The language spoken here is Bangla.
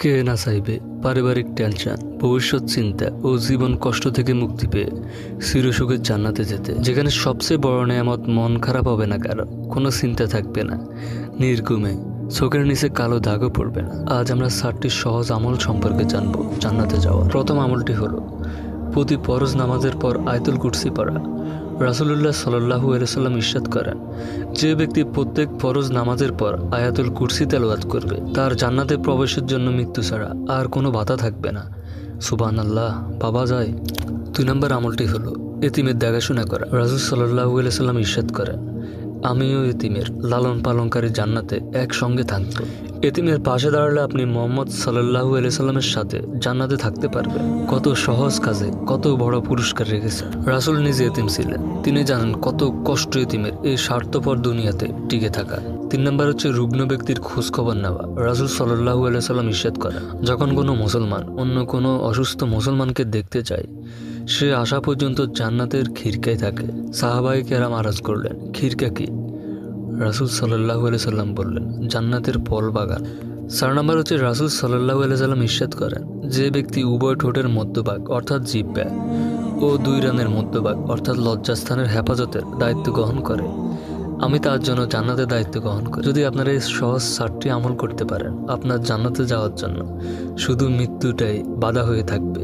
কে না চাইবে পারিবারিক টেনশন, ভবিষ্যৎ চিন্তা ও জীবন কষ্ট থেকে মুক্তি পেয়ে চিরসুখের জান্নাতে যেতে, যেখানে সবচেয়ে বড় নেয়ামত মন খারাপ হবে না, কারো কোনো চিন্তা থাকবে না, নির্ঘুমে চোখের নিচে কালো দাগও পড়বে না। আজ আমরা 4টি সহজ আমল সম্পর্কে জানবো জান্নাতে যাওয়া। প্রথম আমলটি হলো প্রতি ফরজ নামাজের পর আয়াতুল কুরসি পড়া। রাসূলুল্লাহ সাল্লাল্লাহু আলাইহি সাল্লাম ইরশাদ করেন, যে ব্যক্তি প্রত্যেক ফরজ নামাজের পর আয়াতুল কুরসি তেলাওয়াত করবে তার জান্নাতে প্রবেশের জন্য মৃত্যু ছাড়া আর কোনো বাধা থাকবে না। সুবহানাল্লাহ, ভাবা যায়। 2 নম্বর আমলটি হলো এতিমের দেখাশোনা করা। রাসূল সাল্লাল্লাহু আলাইহি সাল্লাম ইরশাদ করেন, আমিও এতিমের লালন পালনকারী জান্নাতে একসঙ্গে থাকবো। এতিমের পাশে দাঁড়ালে আপনি মুহাম্মদ সাল্লাল্লাহু আলাইহি সাল্লামের সাথে জান্নাতে থাকতে পারবেন। কত সহজ কাজে কত বড় পুরস্কার রেখেছে। রাসূল নিজে এতিম ছিলেন, তিনি জানেন কত কষ্ট এতিমের এই স্বার্থপর দুনিয়াতে টিকে থাকা। 3 নম্বর হচ্ছে রুগ্ন ব্যক্তির খোঁজ খবর নেওয়া। রাসূল সাল্লাল্লাহু আলাইহি সাল্লাম ইরশাদ করেন, যখন কোনো মুসলমান অন্য কোনো অসুস্থ মুসলমানকে দেখতে যায়, সে আসা পর্যন্ত জান্নাতের খিড়কায় থাকে। সাহাবায়ে কেরাম আরজ করলেন, খিড়কা কি? রাসূল সাল্লাল্লাহু আলাইহি সাল্লাম বললেন, জান্নাতের ফল বাগান। 4 নম্বর হচ্ছে রাসূল সাল্লাল্লাহু আলাইহি সাল্লাম ইরশাদ করেন, যে ব্যক্তি উভয় ঠোঁটের মধ্যভাগ অর্থাৎ জিহ্বা ও 2 রানের মধ্যভাগ অর্থাৎ লজ্জাস্থানের হেফাজতের দায়িত্ব গ্রহণ করে, আমি তার জন্য জান্নাতের দায়িত্ব গ্রহণ করি। যদি আপনারা এই সহজ 4টি আমল করতে পারেন, আপনার জান্নাতে যাওয়ার জন্য শুধু মৃত্যুটাই বাধা হয়ে থাকবে।